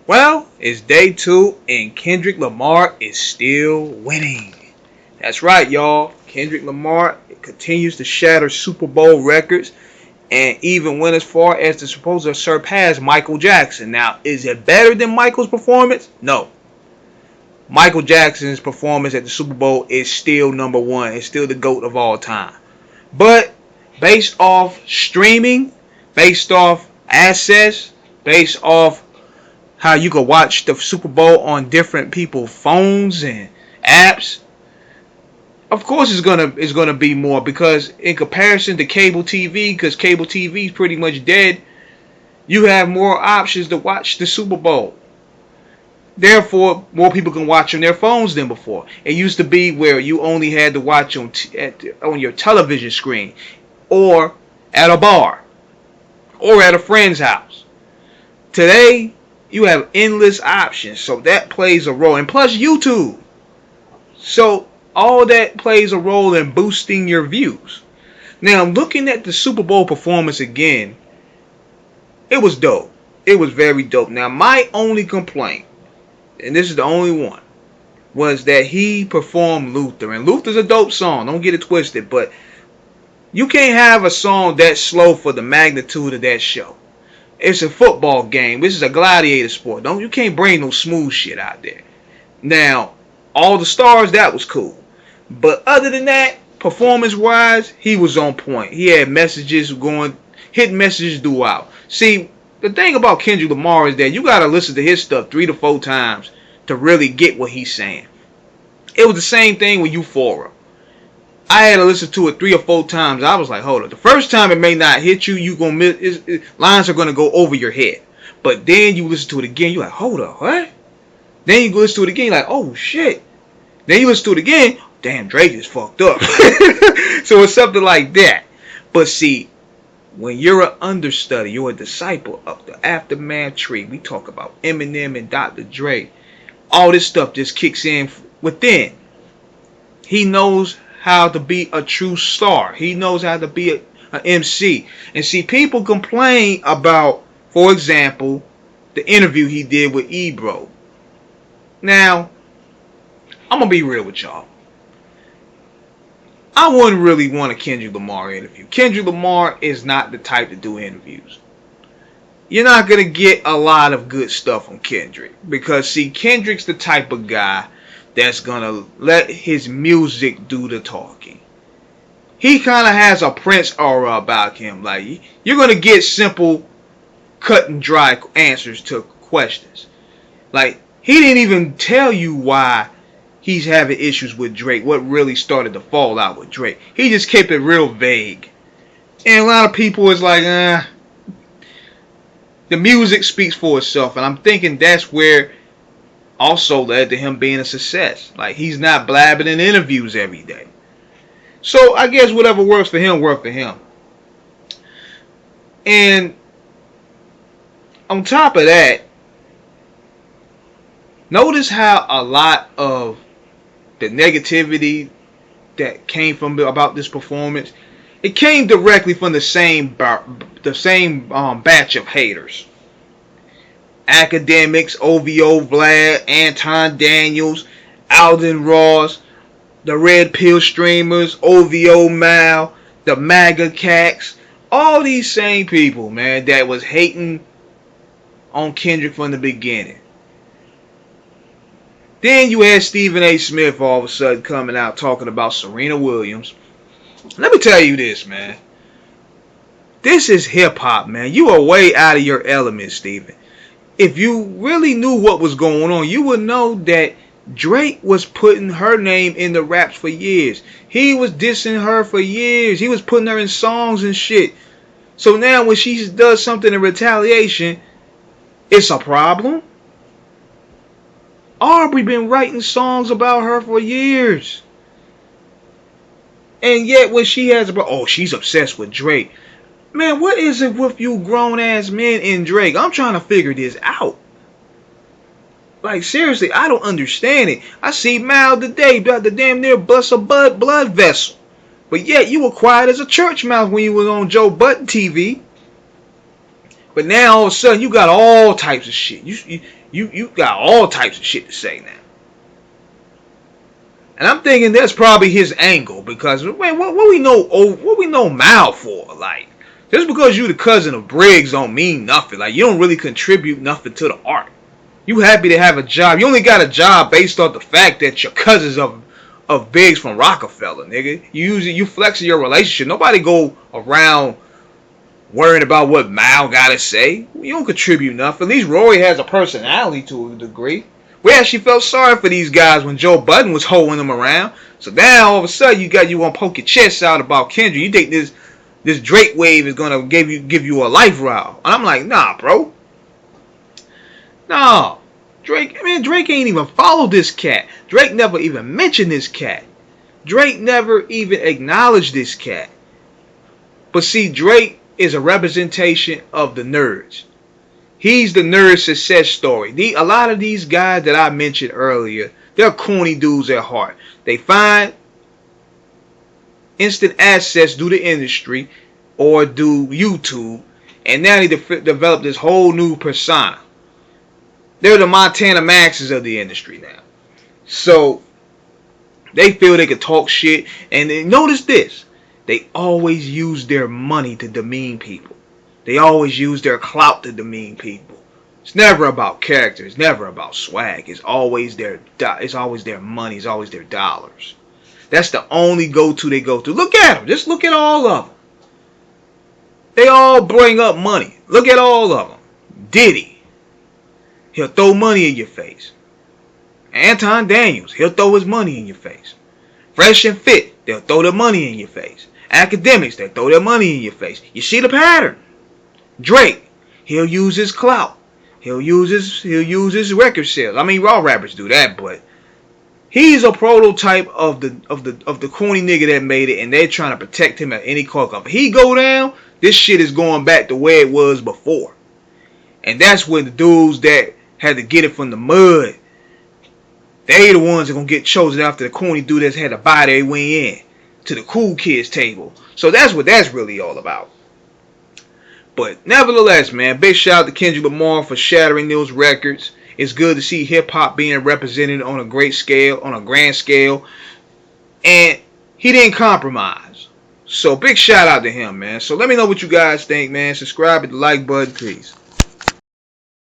Well, it's day 2 and Kendrick Lamar is still winning. That's right, y'all. Kendrick Lamar continues to shatter Super Bowl records and even went as far as to supposed to surpass Michael Jackson. Now, is it better than Michael's performance? No. Michael Jackson's performance at the Super Bowl is still number one. It's still the GOAT of all time. But based off streaming, based off access, based off how you can watch the Super Bowl on different people's phones and apps, of course it's gonna be more, because in comparison to cable TV, because cable TV is pretty much dead, you have more options to watch the Super Bowl. Therefore, more people can watch on their phones than before. It used to be where you only had to watch on your television screen, or at a bar, or at a friend's house. Today, you have endless options, so that plays a role. And plus YouTube. So all that plays a role in boosting your views. Now, looking at the Super Bowl performance again, it was dope. It was very dope. Now, my only complaint, and this is the only one, was that he performed Luther. And Luther's a dope song, don't get it twisted, but you can't have a song that slow for the magnitude of that show. It's a football game. This is a gladiator sport. You can't bring no smooth shit out there. Now, all the stars, that was cool. But other than that, performance-wise, he was on point. He had messages going, hitting messages throughout. See, the thing about Kendrick Lamar is that you got to listen to his stuff 3 to 4 times to really get what he's saying. It was the same thing with Euphoria. I had to listen to it 3 or 4 times. I was like, hold up. The first time it may not hit you. You gonna miss. Lines are gonna go over your head. But then you listen to it again. You're like, hold up, what? Then you listen to it again. You're like, oh shit. Then you listen to it again. Damn, Drake is fucked up. So it's something like that. But see, when you're an understudy, you're a disciple of the Aftermath tree. We talk about Eminem and Dr. Dre. All this stuff just kicks in within. He knows how to be a true star. He knows how to be an MC. And see, people complain about, for example, the interview he did with Ebro. Now, I'm going to be real with y'all. I wouldn't really want a Kendrick Lamar interview. Kendrick Lamar is not the type to do interviews. You're not going to get a lot of good stuff from Kendrick. Because, see, Kendrick's the type of guy that's going to let his music do the talking. He kind of has a Prince aura about him. Like, you're going to get simple, cut and dry answers to questions. Like, he didn't even tell you why he's having issues with Drake, what really started the fallout with Drake. He just kept it real vague. And a lot of people is like, the music speaks for itself. And I'm thinking that's where also led to him being a success. Like, he's not blabbing in interviews every day. So I guess whatever works for him, worked for him. And on top of that, notice how a lot of the negativity that came from about this performance, it came directly from the same batch of haters. Academics, OVO Vlad, Anton Daniels, Alden Ross, the Red Pill Streamers, OVO Mal, the MAGA Cats, all these same people, man, that was hating on Kendrick from the beginning. Then you had Stephen A. Smith all of a sudden coming out talking about Serena Williams. Let me tell you this, man. This is hip-hop, man. You are way out of your element, Stephen. If you really knew what was going on, you would know that Drake was putting her name in the raps for years. He was dissing her for years. He was putting her in songs and shit. So now when she does something in retaliation, it's a problem? Aubrey been writing songs about her for years. And yet when she has she's obsessed with Drake. Man, what is it with you grown ass men and Drake? I'm trying to figure this out. Like, seriously, I don't understand it. I see Mal today about to damn near bust a blood vessel. But yet you were quiet as a church mouse when you was on Joe Budden TV. But now all of a sudden you got all types of shit. You got all types of shit to say now. And I'm thinking that's probably his angle, because man, what we know Mal for? Like, just because you the cousin of Briggs don't mean nothing. Like, you don't really contribute nothing to the art. You happy to have a job. You only got a job based off the fact that your cousins of Biggs from Rockefeller, nigga. You flexing your relationship. Nobody go around worrying about what Mal gotta say. You don't contribute nothing. At least Rory has a personality to a degree. We actually felt sorry for these guys when Joe Budden was holding them around. So now all of a sudden you want to poke your chest out about Kendrick. You think this Drake wave is gonna give you a life route? And I'm like, nah, bro. Nah. Drake ain't even followed this cat. Drake never even mentioned this cat. Drake never even acknowledged this cat. But see, Drake is a representation of the nerds. He's the nerd success story. A lot of these guys that I mentioned earlier, they're corny dudes at heart. They find instant access through the industry or do YouTube, and now they develop this whole new persona. They're the Montana Maxes of the industry now. So they feel they can talk shit, and they, notice this, they always use their money to demean people. They always use their clout to demean people. It's never about character. It's never about swag. It's always their money. It's always their dollars. That's the only go-to they go to. Look at them. Just look at all of them. They all bring up money. Look at all of them. Diddy, he'll throw money in your face. Anton Daniels, he'll throw his money in your face. Fresh and Fit, they'll throw their money in your face. Academics, they'll throw their money in your face. You see the pattern. Drake, he'll use his clout. He'll use his record sales. I mean, all rappers do that, but he's a prototype of the corny nigga that made it, and they're trying to protect him at any cost. If he go down, this shit is going back to where it was before. And that's when the dudes that had to get it from the mud, they the ones that gonna get chosen after the corny dude that's had to buy their way in to the cool kids table. So that's what that's really all about. But nevertheless, man, big shout out to Kendrick Lamar for shattering those records. It's good to see hip-hop being represented on a great scale, on a grand scale. And he didn't compromise. So big shout out to him, man. So let me know what you guys think, man. Subscribe, hit the like button. Peace.